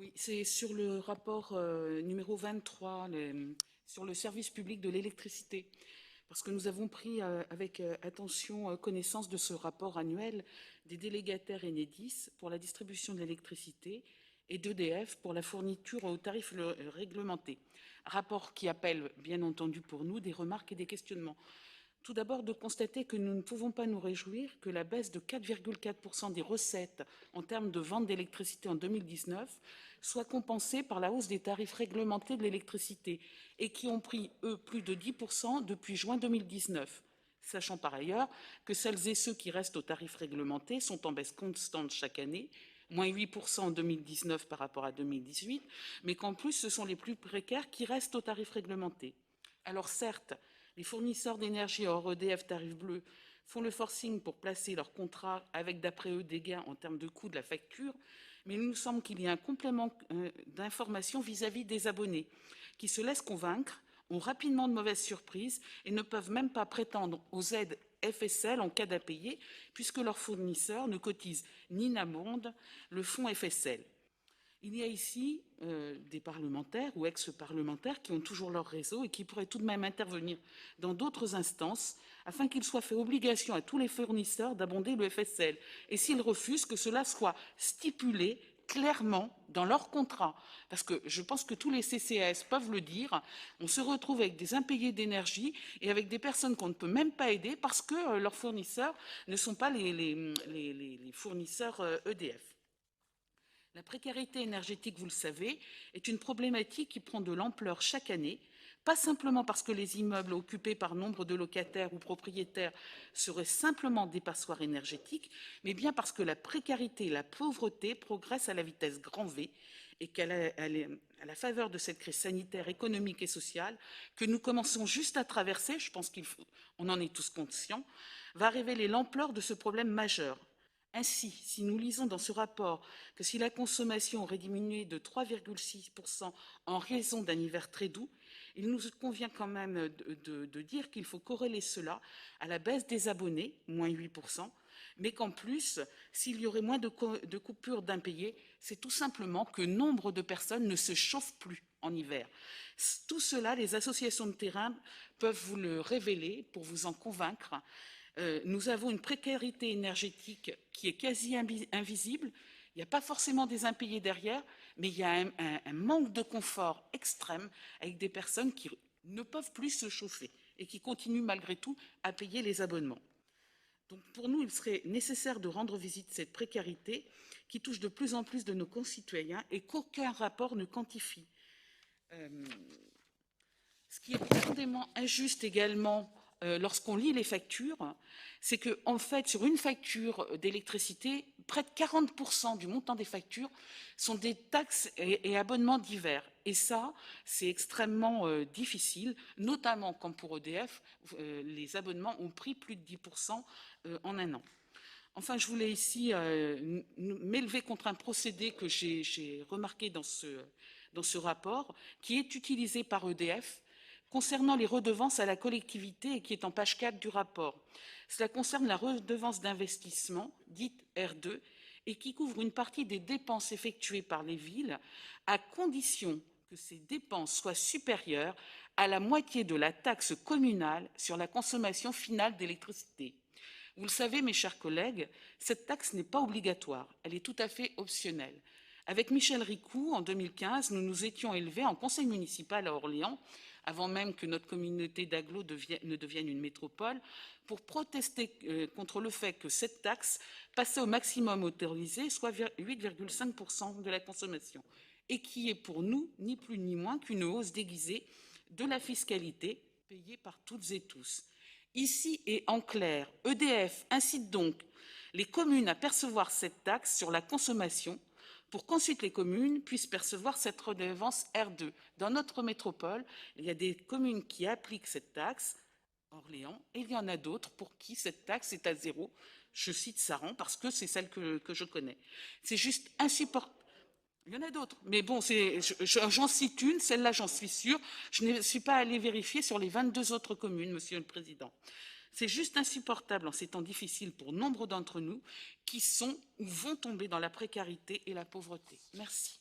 Oui, c'est sur le rapport numéro 23, sur le service public de l'électricité. Parce que nous avons pris avec attention connaissance de ce rapport annuel des délégataires Enedis pour la distribution de l'électricité et d'EDF pour la fourniture aux tarifs réglementés. Rapport qui appelle, bien entendu pour nous, des remarques et des questionnements. Tout d'abord, de constater que nous ne pouvons pas nous réjouir que la baisse de 4,4% des recettes en termes de vente d'électricité en 2019 soit compensée par la hausse des tarifs réglementés de l'électricité et qui ont pris, eux, plus de 10% depuis juin 2019. Sachant par ailleurs que celles et ceux qui restent aux tarifs réglementés sont en baisse constante chaque année, moins 8% en 2019 par rapport à 2018, mais qu'en plus, ce sont les plus précaires qui restent aux tarifs réglementés. Alors certes, les fournisseurs d'énergie hors EDF tarif bleu font le forcing pour placer leurs contrats avec, d'après eux, des gains en termes de coût de la facture, mais il nous semble qu'il y a un complément d'information vis-à-vis des abonnés qui se laissent convaincre, ont rapidement de mauvaises surprises et ne peuvent même pas prétendre aux aides FSL en cas d'impayé puisque leurs fournisseurs ne cotisent ni n'abondent le fonds FSL. Il y a ici des parlementaires ou ex-parlementaires qui ont toujours leur réseau et qui pourraient tout de même intervenir dans d'autres instances afin qu'il soit fait obligation à tous les fournisseurs d'abonder le FSL. Et s'ils refusent, que cela soit stipulé clairement dans leur contrat. Parce que je pense que tous les CCAS peuvent le dire, on se retrouve avec des impayés d'énergie et avec des personnes qu'on ne peut même pas aider parce que leurs fournisseurs ne sont pas les fournisseurs EDF. La précarité énergétique, vous le savez, est une problématique qui prend de l'ampleur chaque année, pas simplement parce que les immeubles occupés par nombre de locataires ou propriétaires seraient simplement des passoires énergétiques, mais bien parce que la précarité et la pauvreté progressent à la vitesse grand V et qu'à la faveur de cette crise sanitaire, économique et sociale que nous commençons juste à traverser, je pense qu'on en est tous conscients, va révéler l'ampleur de ce problème majeur. Ainsi, si nous lisons dans ce rapport que si la consommation aurait diminué de 3,6% en raison d'un hiver très doux, il nous convient quand même de dire qu'il faut corréler cela à la baisse des abonnés, moins 8%, mais qu'en plus, s'il y aurait moins de coupures d'impayés, c'est tout simplement que nombre de personnes ne se chauffent plus en hiver. Tout cela, les associations de terrain peuvent vous le révéler pour vous en convaincre. Nous avons une précarité énergétique qui est quasi invisible. Il n'y a pas forcément des impayés derrière, mais il y a un manque de confort extrême avec des personnes qui ne peuvent plus se chauffer et qui continuent malgré tout à payer les abonnements. Donc pour nous, il serait nécessaire de rendre visite à cette précarité qui touche de plus en plus de nos concitoyens et qu'aucun rapport ne quantifie. Ce qui est profondément injuste également lorsqu'on lit les factures, c'est qu'en fait, sur une facture d'électricité, près de 40% du montant des factures sont des taxes et abonnements divers. Et ça, c'est extrêmement difficile, notamment quand pour EDF, les abonnements ont pris plus de 10% en un an. Enfin, je voulais ici m'élever contre un procédé que j'ai remarqué dans ce rapport, qui est utilisé par EDF, concernant les redevances à la collectivité et qui est en page 4 du rapport. Cela concerne la redevance d'investissement, dite R2, et qui couvre une partie des dépenses effectuées par les villes, à condition que ces dépenses soient supérieures à la moitié de la taxe communale sur la consommation finale d'électricité. Vous le savez, mes chers collègues, cette taxe n'est pas obligatoire, elle est tout à fait optionnelle. Avec Michel Ricou, en 2015, nous nous étions élevés en conseil municipal à Orléans, avant même que notre communauté d'agglos ne devienne une métropole, pour protester contre le fait que cette taxe passait au maximum autorisé, soit 8,5% de la consommation, et qui est pour nous ni plus ni moins qu'une hausse déguisée de la fiscalité payée par toutes et tous. Ici et en clair, EDF incite donc les communes à percevoir cette taxe sur la consommation pour qu'ensuite les communes puissent percevoir cette redevance R2. Dans notre métropole, il y a des communes qui appliquent cette taxe, Orléans, et il y en a d'autres pour qui cette taxe est à zéro. Je cite Saran parce que c'est celle que je connais. C'est juste insupportable. Il y en a d'autres, mais bon, j'en cite une, celle-là j'en suis sûre. Je ne suis pas allée vérifier sur les 22 autres communes, Monsieur le Président. C'est juste insupportable en ces temps difficiles pour nombre d'entre nous qui sont ou vont tomber dans la précarité et la pauvreté. Merci.